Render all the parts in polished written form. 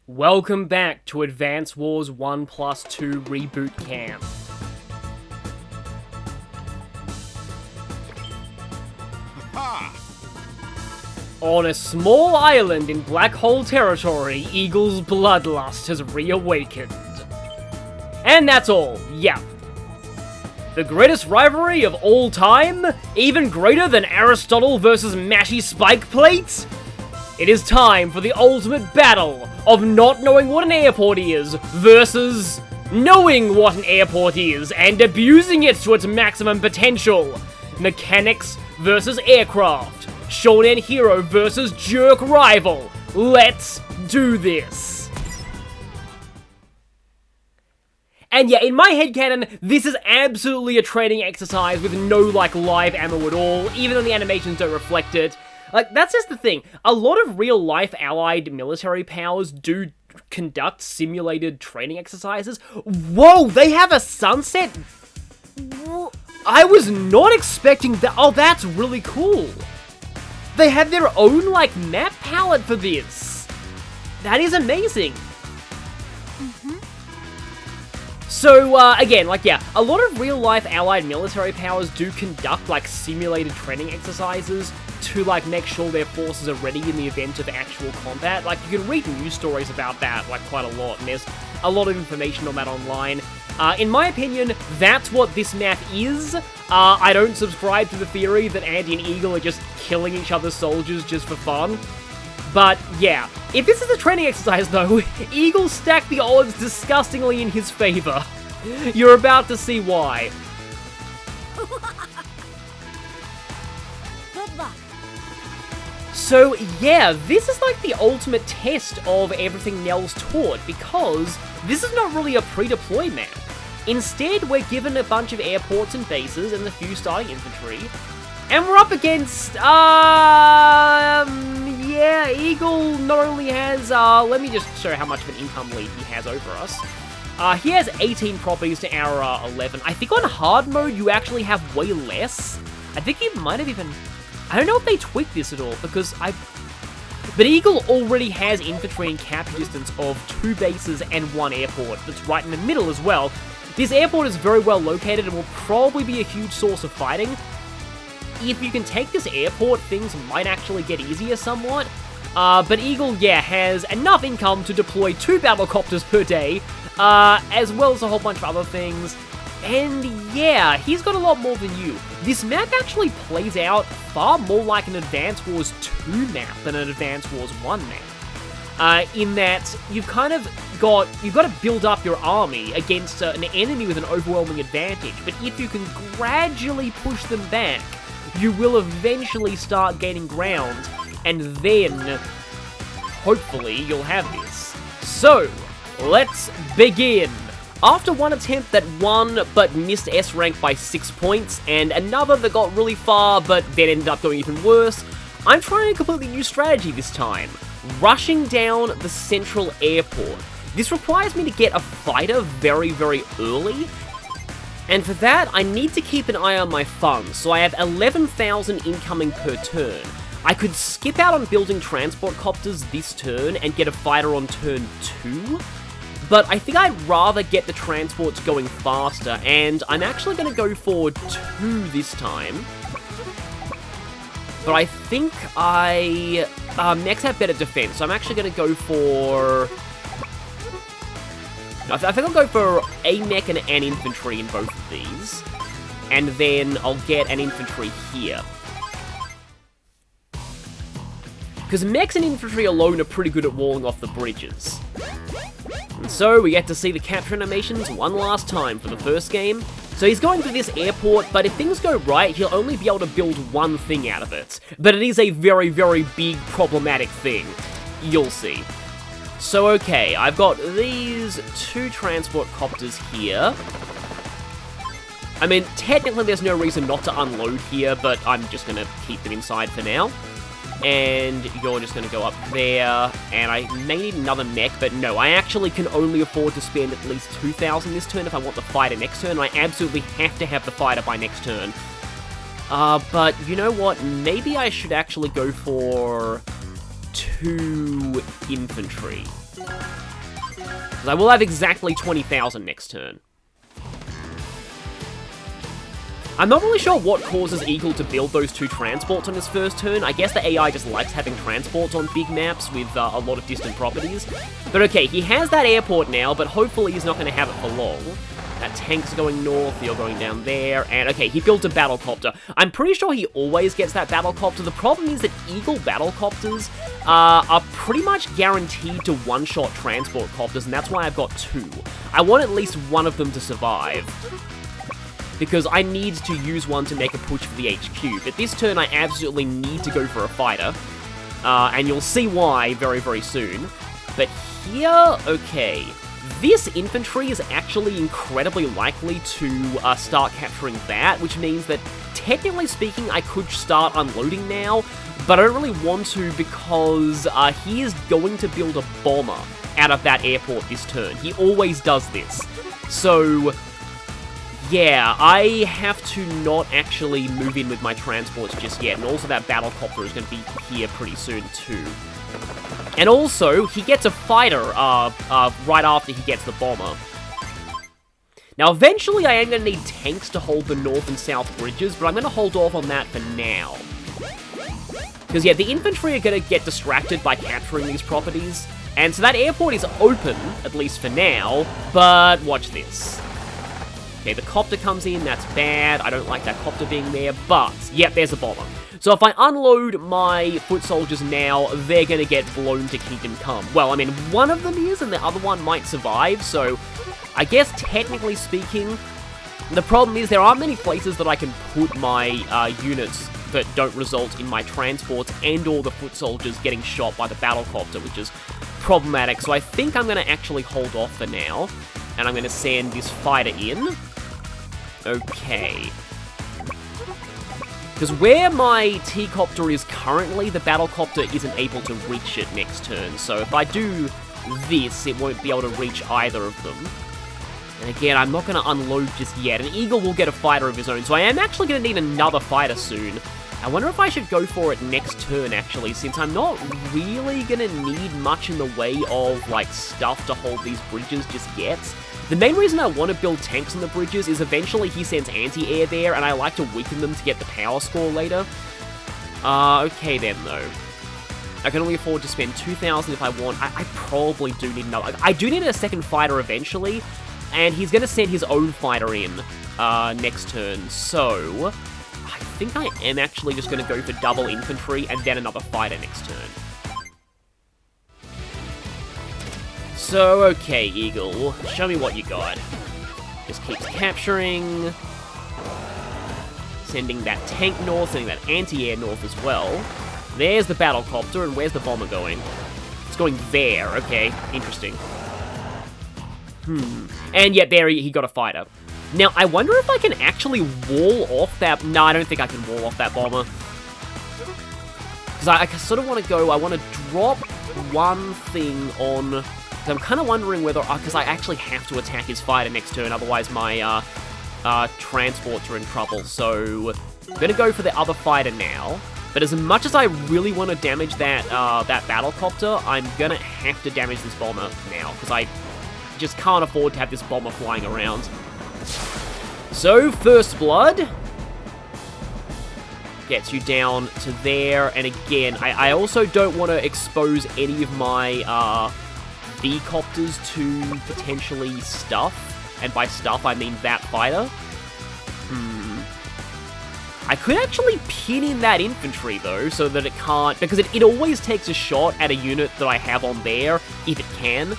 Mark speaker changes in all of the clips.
Speaker 1: Welcome back to Advance Wars 1+2 Reboot Camp. On a small island in Black Hole territory, Eagle's bloodlust has reawakened. And that's all, yeah. The greatest rivalry of all time? Even greater than Aristotle versus Mashy Spike Plates? It is time for the ultimate battle of not knowing what an airport is versus knowing what an airport is and abusing it to its maximum potential. Mechanics versus aircraft. Shonen hero versus jerk rival. Let's do this. And yeah, in my headcanon, this is absolutely a training exercise with no, live ammo at all, even though the animations don't reflect it. That's just the thing. A lot of real-life allied military powers do conduct simulated training exercises. Whoa, they have a sunset? I was not expecting that. Oh, that's really cool. They have their own, map palette for this. That is amazing. So, again, a lot of real-life allied military powers do conduct, simulated training exercises to, make sure their forces are ready in the event of actual combat. You can read news stories about that, quite a lot, and there's a lot of information on that online. In my opinion, that's what this map is. I don't subscribe to the theory that Andy and Eagle are just killing each other's soldiers just for fun. But, yeah, if this is a training exercise, though, Eagle stacked the odds disgustingly in his favor. You're about to see why.
Speaker 2: Good luck.
Speaker 1: So, yeah, this is the ultimate test of everything Nell's taught, because this is not really a pre-deploy map. Instead, we're given a bunch of airports and bases and a few starting infantry, and we're up against, yeah, Eagle not only has, let me just show how much of an income lead he has over us. He has 18 properties to our 11. I think on hard mode, you actually have way less. I think he might have even, I don't know if they tweaked this at all, because but Eagle already has infantry and capture distance of 2 bases and 1 airport that's right in the middle as well. This airport is very well located and will probably be a huge source of fighting. If you can take this airport, things might actually get easier somewhat. But Eagle, yeah, has enough income to deploy 2 battlecopters per day, as well as a whole bunch of other things. And yeah, he's got a lot more than you. This map actually plays out far more like an Advance Wars 2 map than an Advance Wars 1 map. In that, you've got to build up your army against an enemy with an overwhelming advantage, but if you can gradually push them back, you will eventually start gaining ground, and then, hopefully, you'll have this. So, let's begin! After one attempt that won, but missed S rank by 6 points, and another that got really far, but then ended up going even worse, I'm trying a completely new strategy this time. Rushing down the central airport. This requires me to get a fighter very, very early, and for that, I need to keep an eye on my funds, so I have 11,000 incoming per turn. I could skip out on building transport copters this turn and get a fighter on turn 2, but I think I'd rather get the transports going faster, and I'm actually going to go for 2 this time. But I think mechs have better defense, so I'm actually going to go for... I think I'll go for a mech and an infantry in both of these, and then I'll get an infantry here. Because mechs and infantry alone are pretty good at walling off the bridges. And so we get to see the capture animations one last time for the first game. So he's going to this airport, but if things go right, he'll only be able to build one thing out of it. But it is a very, very big problematic thing. You'll see. So okay, I've got these 2 transport copters here. I mean, technically there's no reason not to unload here, but I'm just going to keep them inside for now. And you're just going to go up there, and I may need another mech, but no, I actually can only afford to spend at least 2,000 this turn if I want the fighter next turn, and I absolutely have to have the fighter by next turn. But you know what, maybe I should actually go for 2 infantry. Because I will have exactly 20,000 next turn. I'm not really sure what causes Eagle to build those 2 transports on his first turn. I guess the AI just likes having transports on big maps with a lot of distant properties. But okay, he has that airport now, but hopefully he's not going to have it for long. That tank's going north, you're going down there, and okay, he built a battlecopter. I'm pretty sure he always gets that battlecopter. The problem is that Eagle battlecopters are pretty much guaranteed to one-shot transport copters, and that's why I've got 2. I want at least one of them to survive, because I need to use one to make a push for the HQ. But this turn, I absolutely need to go for a fighter, and you'll see why very, very soon. But here, okay, this infantry is actually incredibly likely to start capturing that, which means that, technically speaking, I could start unloading now, but I don't really want to because he is going to build a bomber out of that airport this turn. He always does this. So, yeah, I have to not actually move in with my transports just yet, and also that battlecopter is going to be here pretty soon too. And also, he gets a fighter right after he gets the bomber. Now, eventually I am going to need tanks to hold the north and south bridges, but I'm going to hold off on that for now. Because, yeah, the infantry are going to get distracted by capturing these properties, and so that airport is open, at least for now, but watch this. Okay, the copter comes in, that's bad, I don't like that copter being there, but, yep, there's a bomber. So if I unload my foot soldiers now, they're gonna get blown to Kingdom Come. Well, I mean, one of them is, and the other one might survive, so I guess technically speaking, the problem is there aren't many places that I can put my units that don't result in my transports and all the foot soldiers getting shot by the battlecopter, which is problematic. So I think I'm gonna actually hold off for now, and I'm gonna send this fighter in. Okay. Because where my T-Copter is currently, the Battlecopter isn't able to reach it next turn. So if I do this, it won't be able to reach either of them. And again, I'm not going to unload just yet. An Eagle will get a fighter of his own, so I am actually going to need another fighter soon. I wonder if I should go for it next turn, actually, since I'm not really going to need much in the way of, like, stuff to hold these bridges just yet. The main reason I want to build tanks on the bridges is eventually he sends anti-air there, and I like to weaken them to get the power score later. Okay then, though. I can only afford to spend 2,000 if I want. I probably do need another. I do need a second fighter eventually, and he's going to send his own fighter in next turn, so I think I am actually just going to go for double infantry and then another fighter next turn. So, okay, Eagle, show me what you got. Just keeps capturing, sending that tank north, sending that anti-air north as well. There's the battlecopter, and where's the bomber going? It's going there, okay, interesting. And yet there he got a fighter. Now, I wonder if I can actually wall off that... No, I don't think I can wall off that bomber. Because I sort of want to go... I want to drop one thing on... I'm kind of wondering whether... Because I actually have to attack his fighter next turn, otherwise my transports are in trouble. So, I'm going to go for the other fighter now. But as much as I really want to damage that that battlecopter, I'm going to have to damage this bomber now. Because I just can't afford to have this bomber flying around. So, First Blood gets you down to there. And again, I also don't want to expose any of my... B-copters to potentially stuff, and by stuff I mean that fighter. I could actually pin in that infantry though, so that it can't, because it always takes a shot at a unit that I have on there, if it can.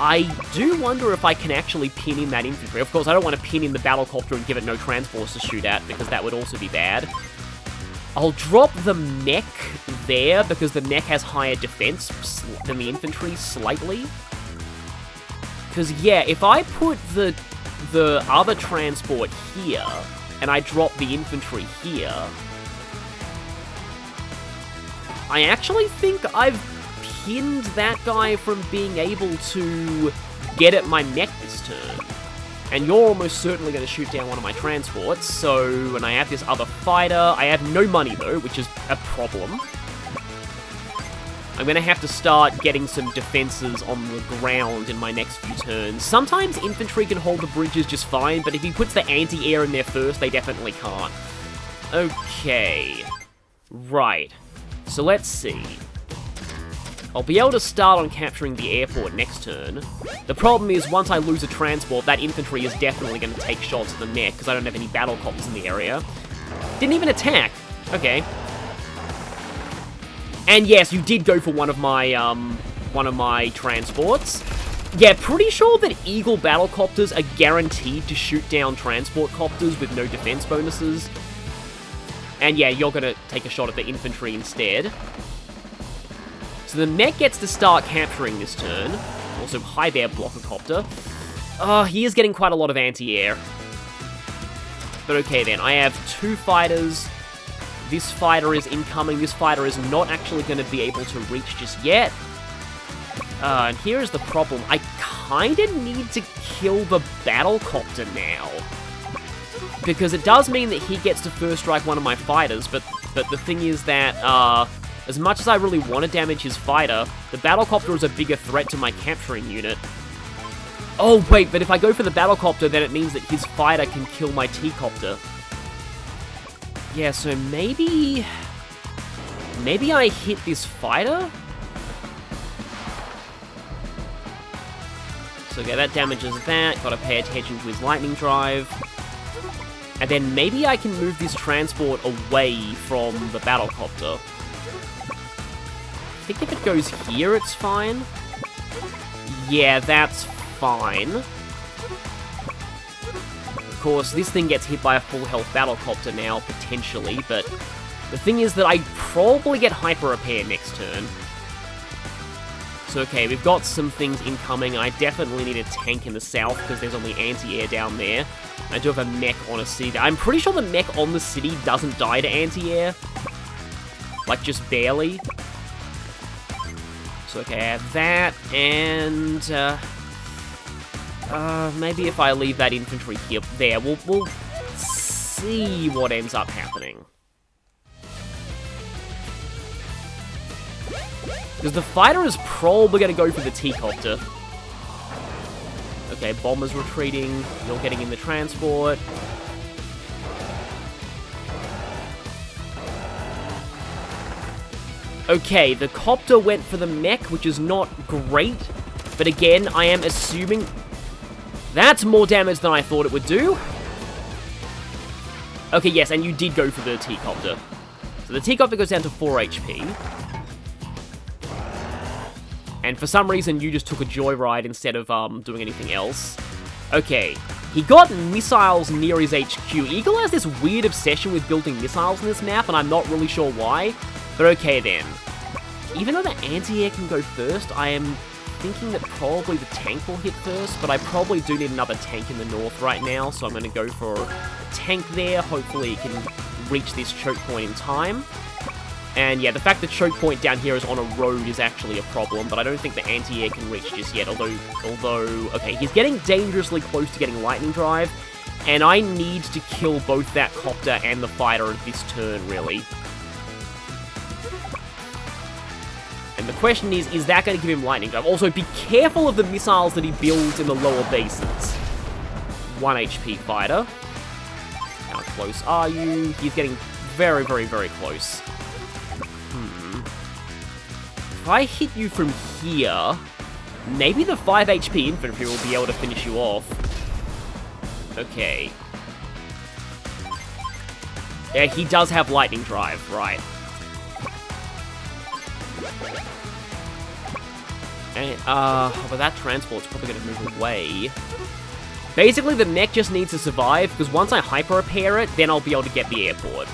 Speaker 1: I do wonder if I can actually pin in that infantry. Of course, I don't want to pin in the battlecopter and give it no transports to shoot at, because that would also be bad. I'll drop the mech there, because the mech has higher defense than the infantry, slightly. Because, yeah, if I put the other transport here, and I drop the infantry here, I actually think I've pinned that guy from being able to get at my mech this turn. And you're almost certainly going to shoot down one of my transports, so... And I have this other fighter. I have no money, though, which is a problem. I'm going to have to start getting some defenses on the ground in my next few turns. Sometimes infantry can hold the bridges just fine, but if he puts the anti-air in there first, they definitely can't. Okay. Right. So let's see. I'll be able to start on capturing the airport next turn. The problem is, once I lose a transport, that infantry is definitely going to take shots at the mech, because I don't have any battle cops in the area. Didn't even attack. Okay. And yes, you did go for one of my transports. Yeah, pretty sure that Eagle battlecopters are guaranteed to shoot down transport copters with no defense bonuses. And yeah, you're gonna take a shot at the infantry instead. So the mech gets to start capturing this turn. Also, hi there, blocker copter. He is getting quite a lot of anti-air. But okay then, I have 2 fighters. This fighter is incoming. This fighter is not actually going to be able to reach just yet. And here is the problem. I kind of need to kill the battlecopter now. Because it does mean that he gets to first strike one of my fighters, but the thing is that, as much as I really want to damage his fighter, the battlecopter is a bigger threat to my capturing unit. Oh, wait, but if I go for the battlecopter, then it means that his fighter can kill my T-copter. Yeah, so maybe I hit this fighter? So, okay, that damages that. Gotta pay attention to his lightning drive. And then maybe I can move this transport away from the battlecopter. I think if it goes here, it's fine. Yeah, that's fine. Of course, this thing gets hit by a full health battlecopter now, potentially, but the thing is that I probably get hyper repair next turn. So okay, we've got some things incoming. I definitely need a tank in the south, because there's only anti-air down there. I do have a mech on a city. I'm pretty sure the mech on the city doesn't die to anti-air. Like, just barely. So okay, I have that, and maybe if I leave that infantry here, there, we'll see what ends up happening. Because the fighter is probably going to go for the T-copter. Okay, bomber's retreating, you're getting in the transport. Okay, the copter went for the mech, which is not great. But again, I am assuming that's more damage than I thought it would do. Okay, yes, and you did go for the T-copter. So the T-copter goes down to 4 HP. And for some reason, you just took a joyride instead of doing anything else. Okay, he got missiles near his HQ. Eagle has this weird obsession with building missiles in this map, and I'm not really sure why. But okay then. Even though the anti-air can go first, I am thinking that probably the tank will hit first, but I probably do need another tank in the north right now, so I'm going to go for a tank there. Hopefully it can reach this choke point in time. And yeah, the fact that choke point down here is on a road is actually a problem, but I don't think the anti-air can reach just yet, although, okay, he's getting dangerously close to getting lightning drive, and I need to kill both that copter and the fighter this turn, really. And the question is that going to give him lightning drive? Also, be careful of the missiles that he builds in the lower bases. 1 HP fighter. How close are you? He's getting very, very, very close. If I hit you from here, maybe the 5 HP infantry will be able to finish you off. Okay. Yeah, he does have lightning drive, right. And, but that transport's probably going to move away. Basically, the mech just needs to survive, because once I hyper repair it, then I'll be able to get the airport.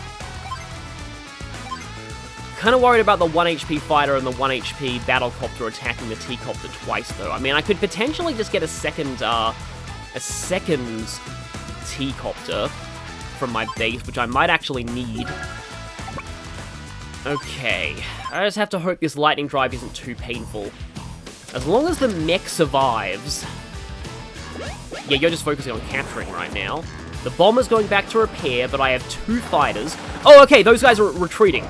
Speaker 1: Kind of worried about the 1 HP fighter and the 1 HP battlecopter attacking the T-copter twice, though. I mean, I could potentially just get a second T-copter from my base, which I might actually need. Okay, I just have to hope this lightning drive isn't too painful. As long as the mech survives... Yeah, you're just focusing on capturing right now. The bomber's going back to repair, but I have 2 fighters. Oh, okay, those guys are retreating.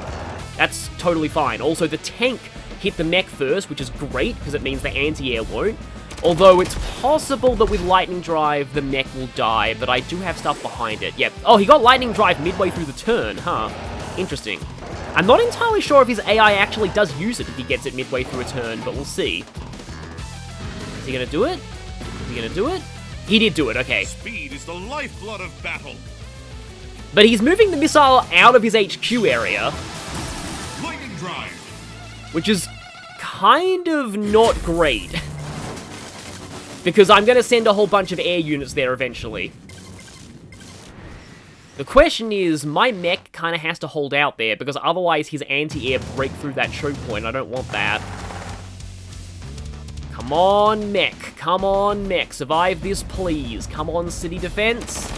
Speaker 1: That's totally fine. Also, the tank hit the mech first, which is great, because it means the anti-air won't. Although it's possible that with Lightning Drive, the mech will die, but I do have stuff behind it. Yep. Oh, he got Lightning Drive midway through the turn, huh? Interesting. I'm not entirely sure if his AI actually does use it if he gets it midway through a turn, but we'll see. Is he gonna do it? Is he gonna do it? He did do it, okay.
Speaker 2: Speed is the lifeblood of battle.
Speaker 1: But he's moving the missile out of his HQ area.
Speaker 2: Lightning Drive.
Speaker 1: Which is kind of not great. Because I'm going to send a whole bunch of air units there eventually. The question is, my mech kind of has to hold out there, because otherwise his anti-air break through that choke point. I don't want that. Come on, mech. Come on, mech. Survive this, please. Come on, city defense.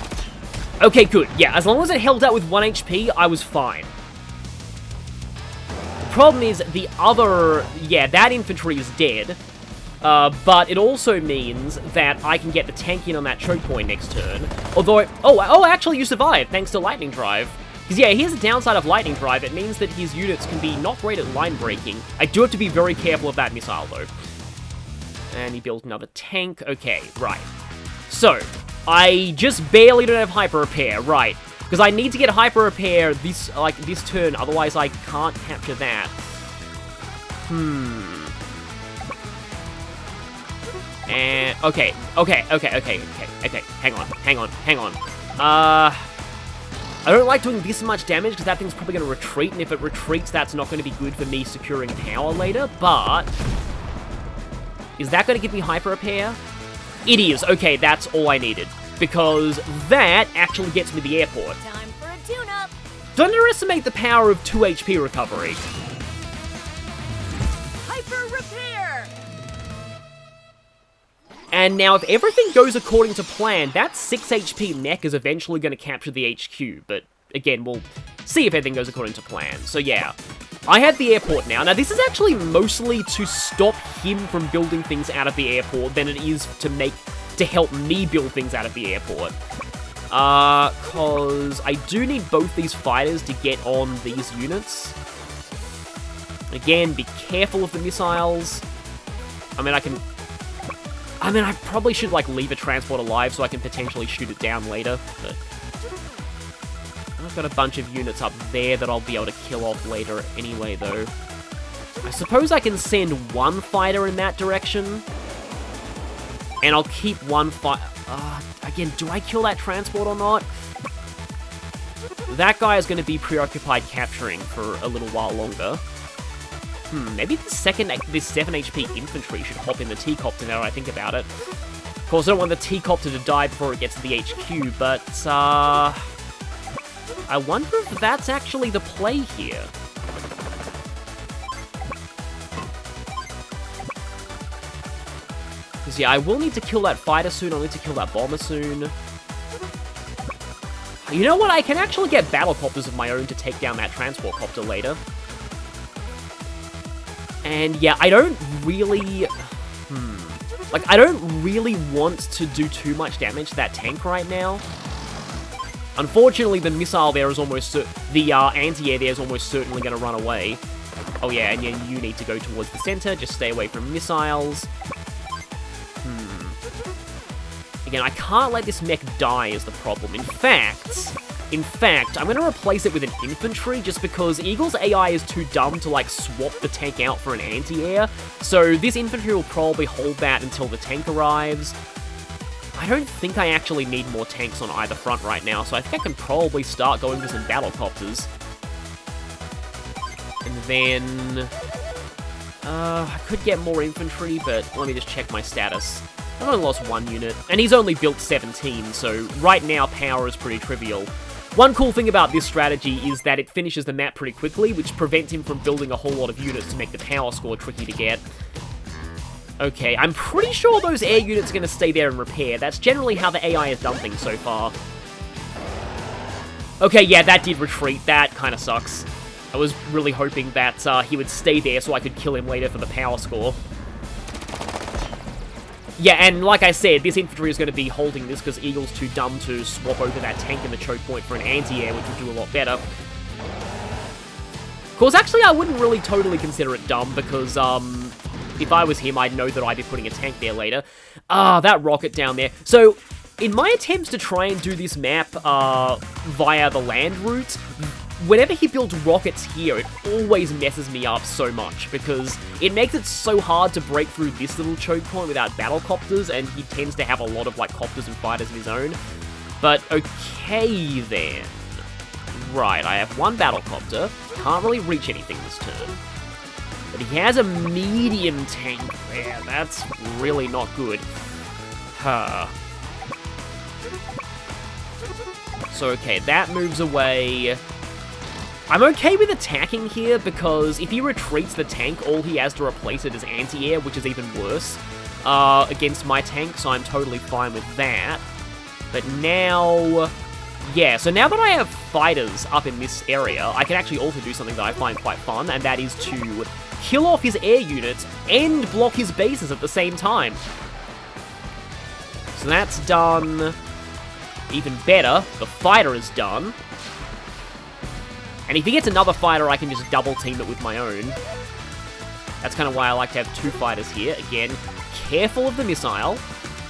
Speaker 1: Okay, good. Yeah, as long as it held out with 1 HP, I was fine. The problem is, the other... Yeah, that infantry is dead. But it also means that I can get the tank in on that choke point next turn. Although, oh, actually you survived, thanks to Lightning Drive. Because yeah, here's the downside of Lightning Drive. It means that his units can be not great at line breaking. I do have to be very careful of that missile, though. And he built another tank. Okay, right. So, I just barely don't have Hyper Repair, right. Because I need to get Hyper Repair this turn, otherwise I can't capture that. And, okay, hang on. I don't like doing this much damage, because that thing's probably going to retreat, and if it retreats, that's not going to be good for me securing power later, but... Is that going to give me Hyper Repair? It is, okay, that's all I needed, because that actually gets me the airport.
Speaker 3: Time for a tune-up!
Speaker 1: Don't underestimate the power of 2 HP recovery.
Speaker 3: Hyper Repair!
Speaker 1: And now, if everything goes according to plan, that 6 HP mech is eventually going to capture the HQ, but again, we'll see if everything goes according to plan. So yeah, I have the airport now. Now, this is actually mostly to stop him from building things out of the airport than it is to help me build things out of the airport. Cause I do need both these fighters to get on these units. Again, be careful of the missiles. I probably should, like, leave a transport alive so I can potentially shoot it down later, but... I've got a bunch of units up there that I'll be able to kill off later anyway, though. I suppose I can send one fighter in that direction. And I'll keep one again, do I kill that transport or not? That guy is going to be preoccupied capturing for a little while longer. Maybe this 7 HP infantry should hop in the T-Copter now that I think about it. Of course, I don't want the T-Copter to die before it gets to the HQ, but, I wonder if that's actually the play here. Because, yeah, I will need to kill that fighter soon, I'll need to kill that bomber soon. You know what, I can actually get battlecopters of my own to take down that transport copter later. And yeah, I don't really... I don't really want to do too much damage to that tank right now. Unfortunately, the missile there is almost... the anti-air there is almost certainly going to run away. Oh yeah, and yeah, you need to go towards the center. Just stay away from missiles. Again, I can't let this mech die is the problem. In fact, I'm going to replace it with an infantry just because Eagle's AI is too dumb to, like, swap the tank out for an anti-air. So this infantry will probably hold that until the tank arrives. I don't think I actually need more tanks on either front right now, so I think I can probably start going for some battlecopters. And then... I could get more infantry, but let me just check my status. I've only lost 1 unit, and he's only built 17, so right now power is pretty trivial. One cool thing about this strategy is that it finishes the map pretty quickly, which prevents him from building a whole lot of units to make the power score tricky to get. Okay, I'm pretty sure those air units are going to stay there and repair. That's generally how the AI has done things so far. Okay, yeah, that did retreat. That kind of sucks. I was really hoping that he would stay there so I could kill him later for the power score. Yeah, and like I said, this infantry is going to be holding this because Eagle's too dumb to swap over that tank in the choke point for an anti-air, which would do a lot better. Of course, actually, I wouldn't really totally consider it dumb, because, if I was him, I'd know that I'd be putting a tank there later. Ah, that rocket down there. So, in my attempts to try and do this map, via the land route, whenever he builds rockets here, it always messes me up so much, because it makes it so hard to break through this little choke point without battlecopters, and he tends to have a lot of, like, copters and fighters of his own. But, okay, then. Right, I have one battlecopter. Can't really reach anything this turn. But he has a medium tank there. That's really not good. Huh. So, okay, that moves away. I'm okay with attacking here, because if he retreats the tank, all he has to replace it is anti-air, which is even worse against my tank, so I'm totally fine with that. But now... yeah, so now that I have fighters up in this area, I can actually also do something that I find quite fun, and that is to kill off his air units and block his bases at the same time. So that's done. Even better, the fighter is done. And if he gets another fighter, I can just double team it with my own. That's kind of why I like to have two fighters here. Again, careful of the missile.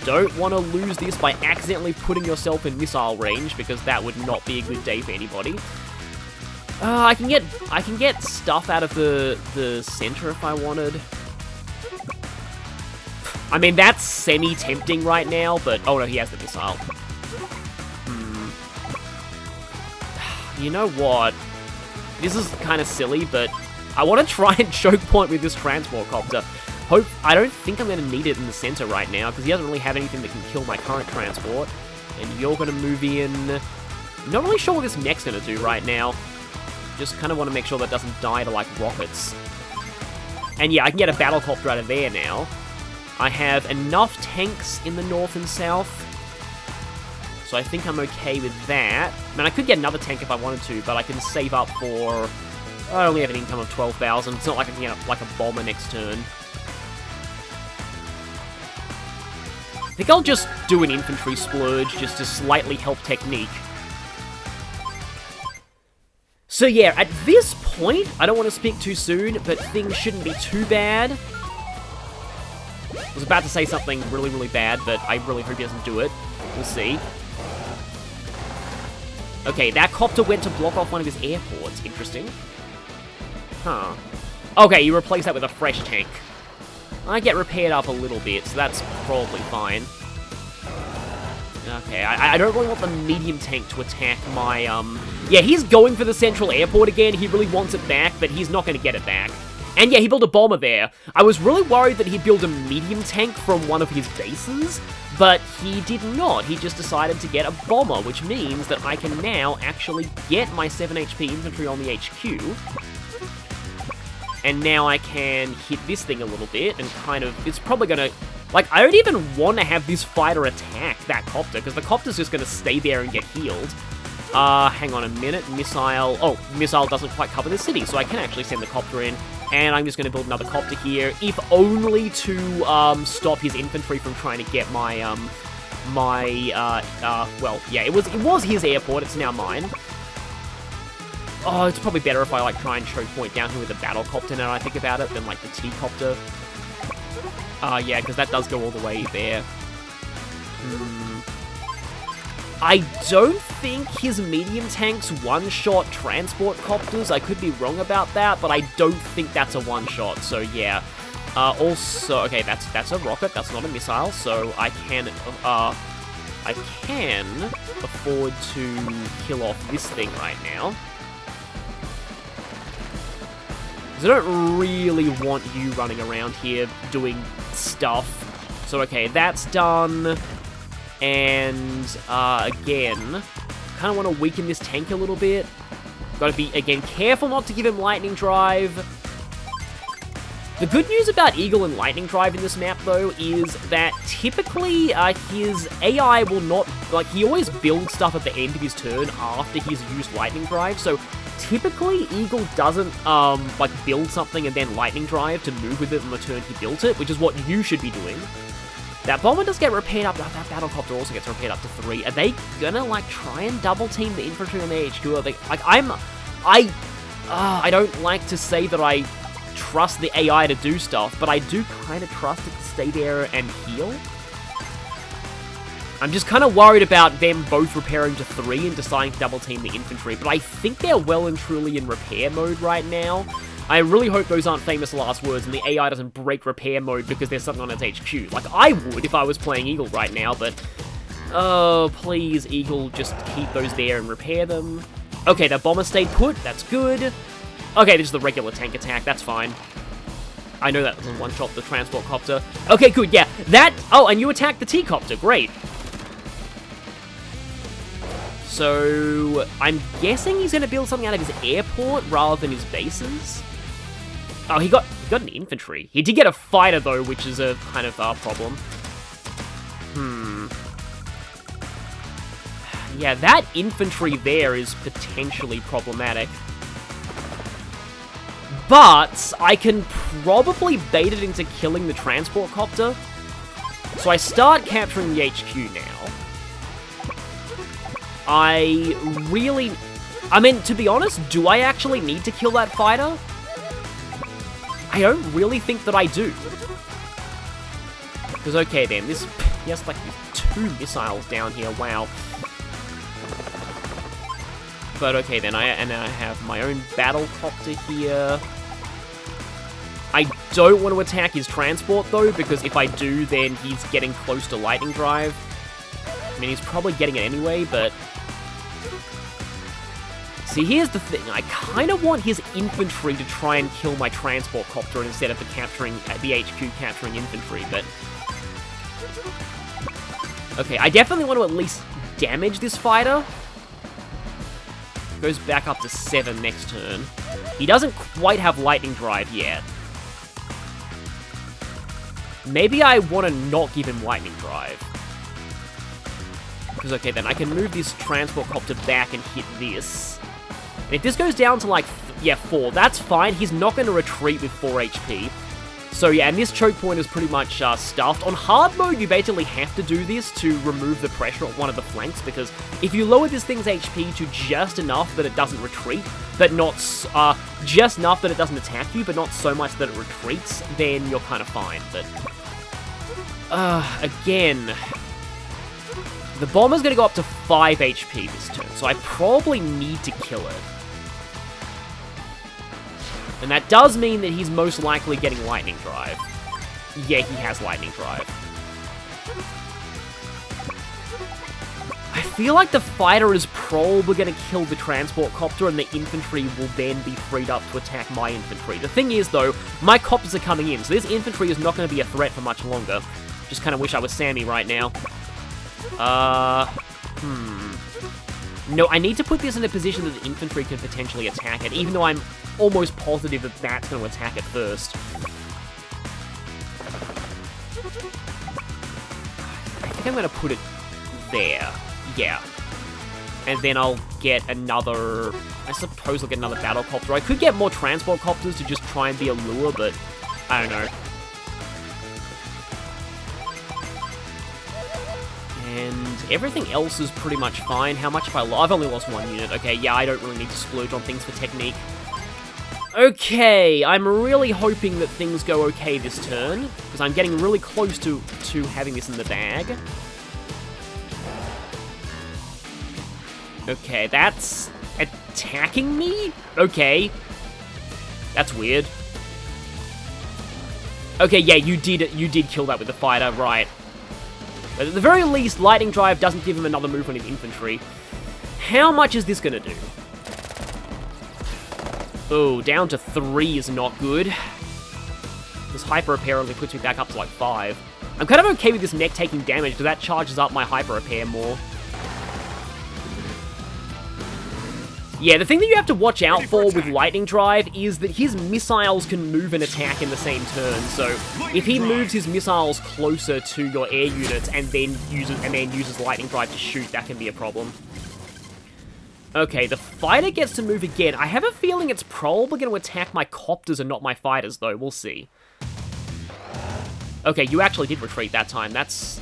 Speaker 1: Don't want to lose this by accidentally putting yourself in missile range, because that would not be a good day for anybody. I can get stuff out of the center if I wanted. I mean, that's semi-tempting right now, but... oh no, he has the missile. You know what? This is kind of silly, but I want to try and choke point with this transport copter. I don't think I'm going to need it in the center right now, because he doesn't really have anything that can kill my current transport. And you're going to move in... not really sure what this mech's going to do right now. Just kind of want to make sure that doesn't die to, like, rockets. And yeah, I can get a battlecopter out of there now. I have enough tanks in the north and south. So I think I'm okay with that. I mean, I could get another tank if I wanted to, but I can save up for... I only have an income of 12,000. It's not like I can get, like, a bomber next turn. I think I'll just do an infantry splurge just to slightly help technique. So yeah, at this point, I don't want to speak too soon, but things shouldn't be too bad. I was about to say something really, really bad, but I really hope he doesn't do it. We'll see. Okay, that copter went to block off one of his airports. Interesting. Huh. Okay, you replace that with a fresh tank. I get repaired up a little bit, so that's probably fine. Okay, I don't really want the medium tank to attack my, yeah, he's going for the central airport again. He really wants it back, but he's not going to get it back. And yeah, he built a bomber there. I was really worried that he'd build a medium tank from one of his bases, but he did not. He just decided to get a bomber, which means that I can now actually get my 7 HP infantry on the HQ. And now I can hit this thing a little bit and kind of... it's probably going to... like, I don't even want to have this fighter attack that copter, because the copter's just going to stay there and get healed. Hang on a minute. Missile... oh, missile doesn't quite cover the city, so I can actually send the copter in. And I'm just going to build another copter here, if only to stop his infantry from trying to get my, well, yeah, it was his airport, it's now mine. Oh, it's probably better if I, like, try and choke point down here with a battle copter now I think about it, than, like, the T-copter. Yeah, because that does go all the way there. I don't think his medium tanks one-shot transport copters. I could be wrong about that, but I don't think that's a one-shot, so yeah. Also, okay, that's a rocket, that's not a missile, so I can afford to kill off this thing right now. Because I don't really want you running around here doing stuff. So, okay, that's done. And, again, kind of want to weaken this tank a little bit. Gotta be, again, careful not to give him Lightning Drive. The good news about Eagle and Lightning Drive in this map, though, is that typically, his AI will not, like, he always builds stuff at the end of his turn after he's used Lightning Drive, so typically, Eagle doesn't, like, build something and then Lightning Drive to move with it on the turn he built it, which is what you should be doing. That bomber does get repaired up, that battlecopter also gets repaired up to 3. Are they gonna, like, try and double team the infantry on the HQ? Are they, like, I don't like to say that I trust the AI to do stuff, but I do kind of trust it to stay there and heal. I'm just kind of worried about them both repairing to 3 and deciding to double team the infantry, but I think they're well and truly in repair mode right now. I really hope those aren't famous last words and the AI doesn't break repair mode because there's something on its HQ. Like, I would if I was playing Eagle right now, but... oh, please, Eagle, just keep those there and repair them. Okay, the bomber stayed put, that's good. Okay, this is the regular tank attack, that's fine. I know that doesn't one-shot the transport copter. Okay, good, yeah, that... oh, and you attacked the T-copter, great. So, I'm guessing he's going to build something out of his airport rather than his bases. Oh, he got an infantry. He did get a fighter, though, which is a kind of problem. Yeah, that infantry there is potentially problematic. But I can probably bait it into killing the transport copter. So I start capturing the HQ now. I mean, to be honest, do I actually need to kill that fighter? I don't really think that I do. Because, okay then, he has like 2 missiles down here, wow. But okay then, I have my own battle copter here. I don't want to attack his transport though, because if I do, then he's getting close to lightning drive. I mean, he's probably getting it anyway, but... see, here's the thing. I kind of want his infantry to try and kill my transport copter instead of the HQ capturing infantry, but... okay, I definitely want to at least damage this fighter. Goes back up to 7 next turn. He doesn't quite have lightning drive yet. Maybe I want to not give him lightning drive. Because, okay, then I can move this transport copter back and hit this. And if this goes down to, like, 4, that's fine. He's not going to retreat with 4 HP. So, yeah, and this choke point is pretty much stuffed. On hard mode, you basically have to do this to remove the pressure on one of the flanks, because if you lower this thing's HP to just enough that it doesn't retreat, but not, just enough that it doesn't attack you, but not so much that it retreats, then you're kind of fine, but... again... the bomber's going to go up to 5 HP this turn, so I probably need to kill it. And that does mean that he's most likely getting lightning drive. Yeah, he has lightning drive. I feel like the fighter is probably going to kill the transport copter and the infantry will then be freed up to attack my infantry. The thing is, though, my copters are coming in, so this infantry is not going to be a threat for much longer. Just kind of wish I was Sammy right now. No, I need to put this in a position that the infantry can potentially attack it, even though I'm almost positive that that's going to attack it first. I think I'm going to put it there. Yeah. And then I'll get another... I suppose I'll get another battle copter. I could get more transport copters to just try and be a lure, but I don't know. And everything else is pretty much fine. How much have I lost? I've only lost 1 unit. Okay, yeah, I don't really need to splurge on things for technique. Okay, I'm really hoping that things go okay this turn, because I'm getting really close to having this in the bag. Okay, that's attacking me? Okay. That's weird. Okay, yeah, you did kill that with the fighter, right. But at the very least, lightning drive doesn't give him another move on his infantry. How much is this gonna do? Oh, down to 3 is not good. This hyper apparently puts me back up to like 5. I'm kind of okay with this mech taking damage, because that charges up my hyper repair more. Yeah, the thing that you have to watch out for with Lightning Drive is that his missiles can move and attack in the same turn, so if he moves his missiles closer to your air units and then uses Lightning Drive to shoot, that can be a problem. Okay, the fighter gets to move again. I have a feeling it's probably going to attack my copters and not my fighters, though. We'll see. Okay, you actually did retreat that time. That's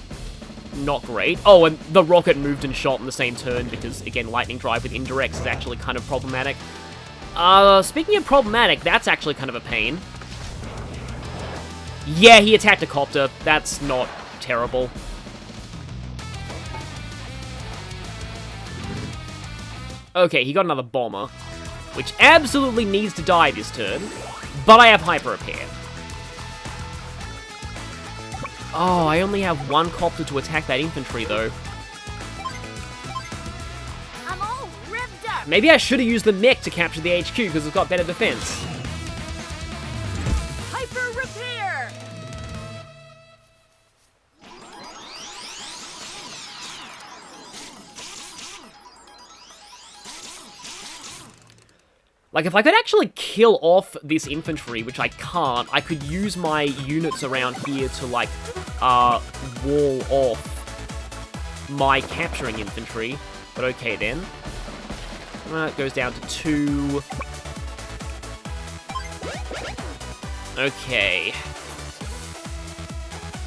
Speaker 1: not great. Oh, and the rocket moved and shot in the same turn because, again, Lightning Drive with indirects is actually kind of problematic. Speaking of problematic, that's actually kind of a pain. Yeah, he attacked a copter. That's not terrible. Okay, he got another bomber, which absolutely needs to die this turn, but I have hyper repair. Oh, I only have one copter to attack that infantry, though.
Speaker 3: I'm all ripped up.
Speaker 1: Maybe I should have used the mech to capture the HQ, because it's got better defense.
Speaker 3: Hyper repair.
Speaker 1: Like, if I could actually kill off this infantry, which I can't, I could use my units around here to, like, wall off my capturing infantry. But okay, then. It goes down to 2. Okay.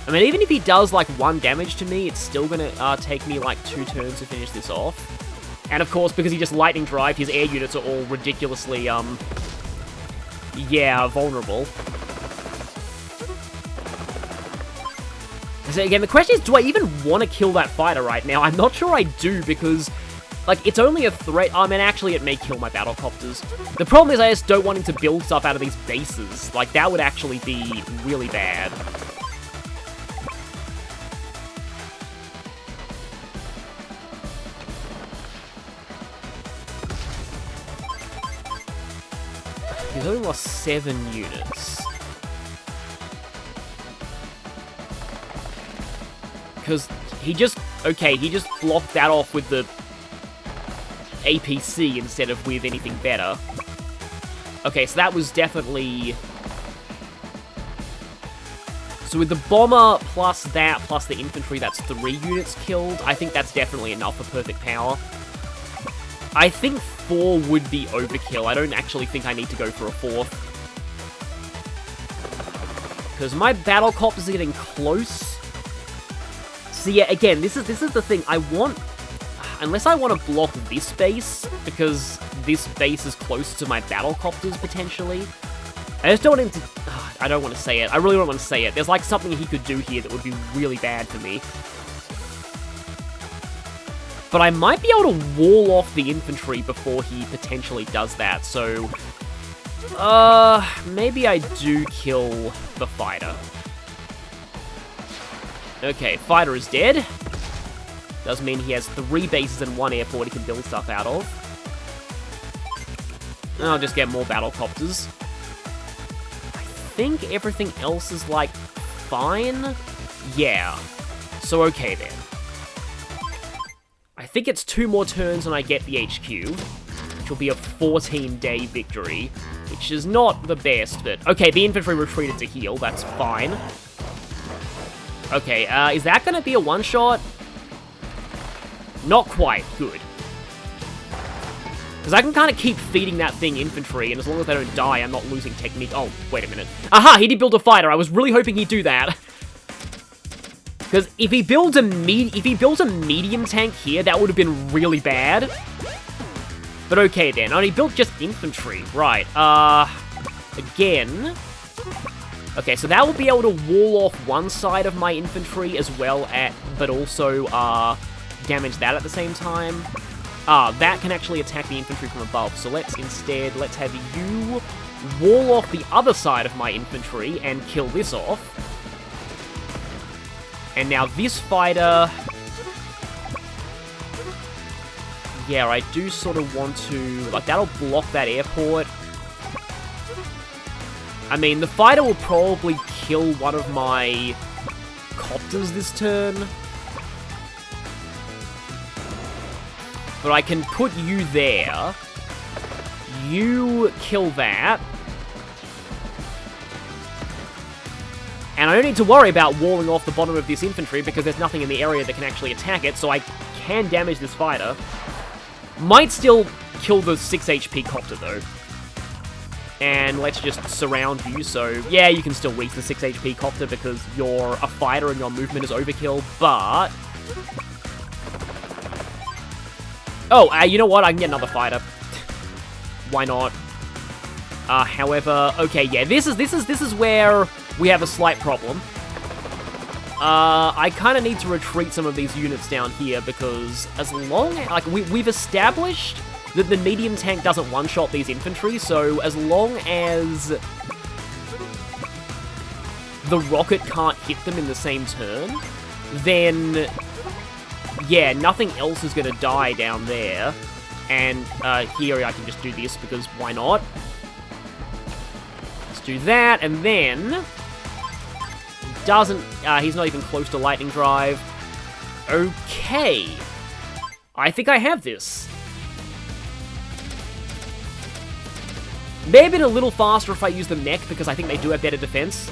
Speaker 1: I mean, even if he does, like, 1 damage to me, it's still gonna take me, like, 2 turns to finish this off. And of course, because he just lightning drive, his air units are all ridiculously, yeah, vulnerable. So again, the question is, do I even want to kill that fighter right now? I'm not sure I do, because, like, it's only a threat. I mean, actually, it may kill my battlecopters. The problem is I just don't want him to build stuff out of these bases. Like, that would actually be really bad. He's only lost 7 units. Because he just... Okay, he just blocked that off with the APC instead of with anything better. Okay, so that was definitely... So with the bomber plus that, plus the infantry, that's 3 units killed. I think that's definitely enough for perfect power. I think 4 would be overkill. I don't actually think I need to go for a 4th. Because my battlecopters are getting close. So yeah, again, this is the thing. I want... Unless I want to block this base, because this base is close to my battlecopters, potentially. I just don't want him to... I don't want to say it. I really don't want to say it. There's like something he could do here that would be really bad for me. But I might be able to wall off the infantry before he potentially does that, so... maybe I do kill the fighter. Okay, fighter is dead. Does mean he has 3 bases and 1 airport he can build stuff out of. I'll just get more battlecopters. I think everything else is, like, fine? Yeah. So okay then. I think it's 2 more turns and I get the HQ, which will be a 14-day victory, which is not the best, but... Okay, the infantry retreated to heal, that's fine. Okay, is that gonna be a one-shot? Not quite. Good. Because I can kind of keep feeding that thing infantry, and as long as they don't die, I'm not losing technique. Oh, wait a minute. Aha! He did build a fighter. I was really hoping he'd do that. Because if he builds a medium tank here, that would have been really bad. But okay then. Oh, he built just infantry. Right. Again. Okay, so that will be able to wall off one side of my infantry as well but also, damage that at the same time. That can actually attack the infantry from above. So let's have you wall off the other side of my infantry and kill this off. And now this fighter... Yeah, I do sort of want to... Like, that'll block that airport. I mean, the fighter will probably kill one of my copters this turn. But I can put you there. You kill that. And I don't need to worry about walling off the bottom of this infantry because there's nothing in the area that can actually attack it, so I can damage this fighter. Might still kill the 6 HP copter, though. And let's just surround you, so yeah, you can still reach the 6 HP copter because you're a fighter and your movement is overkill, but... Oh, you know what? I can get another fighter. Why not? However, okay, yeah, this is where we have a slight problem. I kind of need to retreat some of these units down here because as long as, like, we've established that the medium tank doesn't one-shot these infantry, so as long as the rocket can't hit them in the same turn, then, yeah, nothing else is going to die down there. And here I can just do this because why not? Let's do that, and then doesn't, he's not even close to lightning drive. Okay. I think I have this. May have been a little faster if I use the mech, because I think they do have better defense.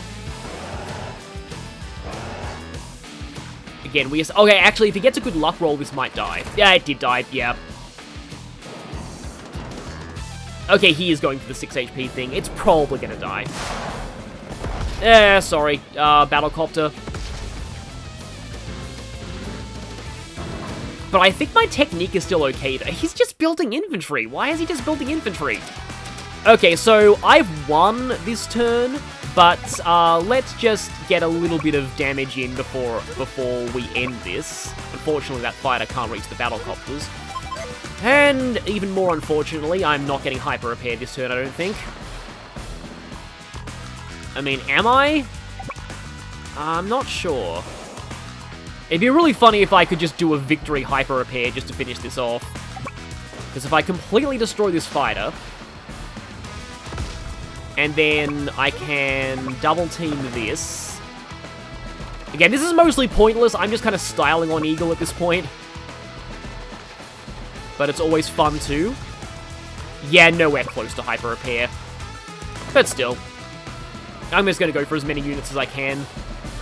Speaker 1: Again, okay, actually, if he gets a good luck roll, this might die. Yeah, it did die, yeah. Okay, he is going for the 6 HP thing. It's probably gonna die. Sorry, Battlecopter. But I think my technique is still okay. He's just building infantry. Why is he just building infantry? Okay, so I've won this turn, but let's just get a little bit of damage in before we end this. Unfortunately, that fighter can't reach the Battlecopters. And even more unfortunately, I'm not getting hyper repair this turn, I don't think. I mean, am I? I'm not sure. It'd be really funny if I could just do a victory hyper repair just to finish this off. Because if I completely destroy this fighter, and then I can double team this. Again, this is mostly pointless. I'm just kind of styling on Eagle at this point. But it's always fun too. Yeah, nowhere close to hyper repair. But still. I'm just going to go for as many units as I can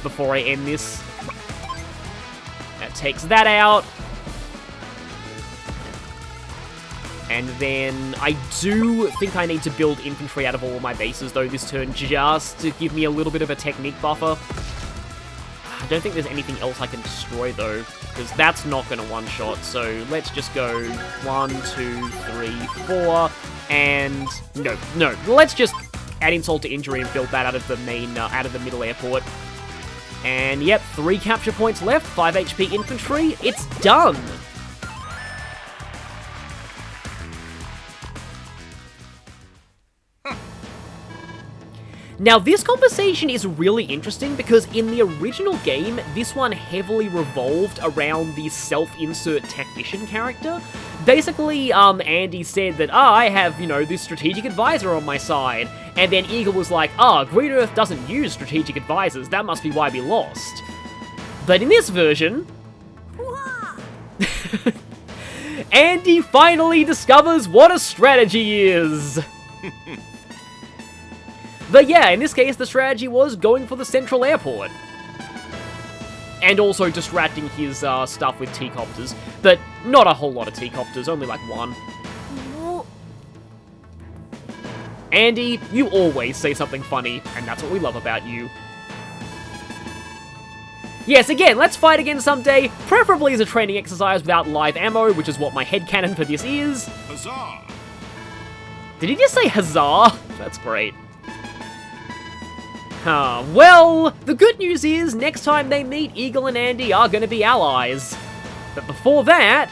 Speaker 1: before I end this. That takes that out. And then I do think I need to build infantry out of all of my bases, though, this turn, just to give me a little bit of a technique buffer. I don't think there's anything else I can destroy, though, because that's not going to one-shot. So let's just go 1, 2, 3, 4, and no. Let's just add insult to injury and build that out of the main, out of the middle airport. And yep, 3 capture points left, 5 HP infantry. It's done. Now, this conversation is really interesting because in the original game, this one heavily revolved around the self-insert technician character. Basically, Andy said that, I have, this strategic advisor on my side. And then Eagle was like, Green Earth doesn't use strategic advisors, that must be why we lost. But in this version, Andy finally discovers what a strategy is. But yeah, in this case, the strategy was going for the central airport. And also distracting his stuff with T-copters. But not a whole lot of T-copters, only like 1. Andy, you always say something funny, and that's what we love about you. Yes, again, let's fight again someday, preferably as a training exercise without live ammo, which is what my headcanon for this is.
Speaker 2: Huzzah!
Speaker 1: Did he just say huzzah? That's great. Well, the good news is, next time they meet, Eagle and Andy are going to be allies. But before that...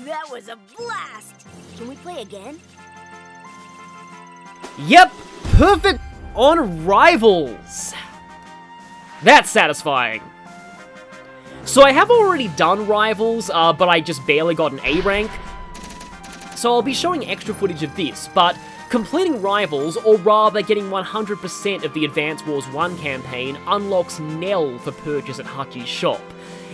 Speaker 3: That was a blast! Can we play again?
Speaker 1: Yep, perfect on Rivals. That's satisfying. So I have already done Rivals, but I just barely got an A rank. So I'll be showing extra footage of this, but completing Rivals, or rather getting 100% of the Advance Wars 1 campaign, unlocks Nell for purchase at Hutchie's shop.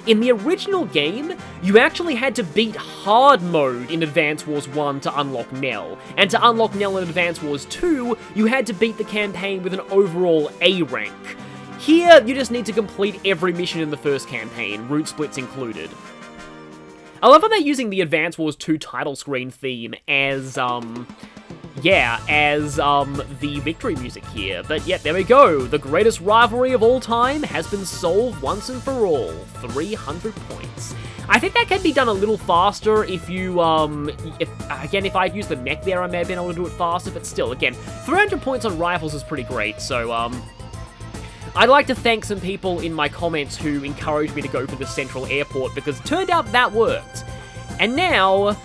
Speaker 1: In the original game, you actually had to beat Hard Mode in Advance Wars 1 to unlock Nell, and to unlock Nell in Advance Wars 2, you had to beat the campaign with an overall A rank. Here, you just need to complete every mission in the first campaign, route splits included. I love how they're using the Advance Wars 2 title screen theme as, yeah, as the victory music here. But yeah, there we go. The greatest rivalry of all time has been solved once and for all. 300 points. I think that can be done a little faster if you, if I'd used the mech there, I may have been able to do it faster, but still, again, 300 points on rivals is pretty great, so, I'd like to thank some people in my comments who encouraged me to go for the central airport, because it turned out that worked. And now,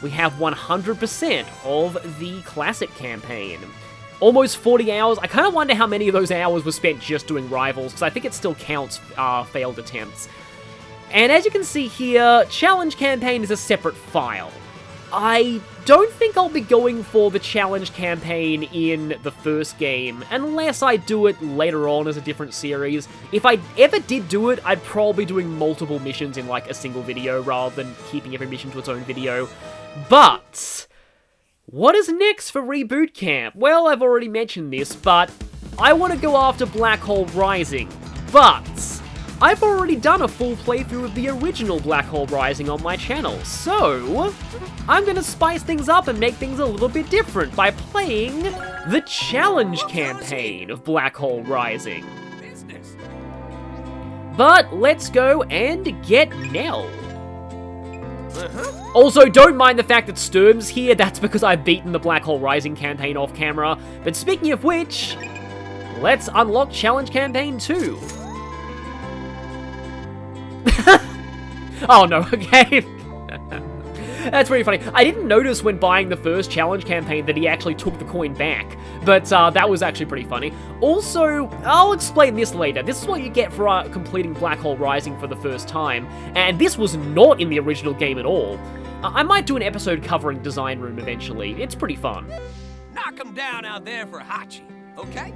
Speaker 1: we have 100% of the classic campaign. Almost 40 hours. I kind of wonder how many of those hours were spent just doing rivals, because I think it still counts failed attempts. And as you can see here, Challenge Campaign is a separate file. I don't think I'll be going for the Challenge Campaign in the first game, unless I do it later on as a different series. If I ever did do it, I'd probably be doing multiple missions in like a single video, rather than keeping every mission to its own video. But what is next for Reboot Camp? Well, I've already mentioned this, but I want to go after Black Hole Rising. But I've already done a full playthrough of the original Black Hole Rising on my channel, so I'm gonna spice things up and make things a little bit different by playing the Challenge Campaign of Black Hole Rising. But let's go and get Nell. Also, don't mind the fact that Sturm's here, that's because I've beaten the Black Hole Rising campaign off camera. But speaking of which, let's unlock Challenge Campaign 2. Oh no, okay. That's pretty funny. I didn't notice when buying the first challenge campaign that he actually took the coin back, but that was actually pretty funny. Also, I'll explain this later. This is what you get for completing Black Hole Rising for the first time, and this was not in the original game at all. I might do an episode covering Design Room eventually. It's pretty fun.
Speaker 4: Knock him down out there for Hachi, okay?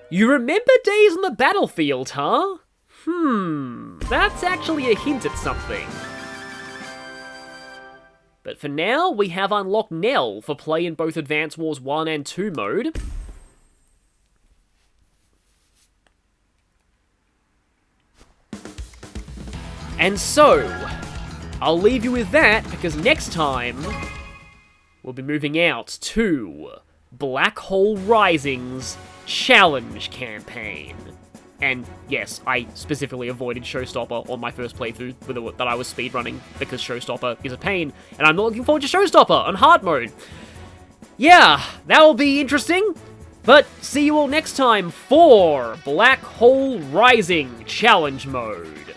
Speaker 1: You remember days on the battlefield, huh? That's actually a hint at something. But for now, we have unlocked Nell for play in both Advance Wars 1 and 2 mode. And so, I'll leave you with that, because next time, we'll be moving out to Black Hole Rising's Challenge Campaign. And yes, I specifically avoided Showstopper on my first playthrough that I was speedrunning, because Showstopper is a pain, and I'm not looking forward to Showstopper on hard mode. Yeah, that will be interesting, but see you all next time for Black Hole Rising Challenge Mode.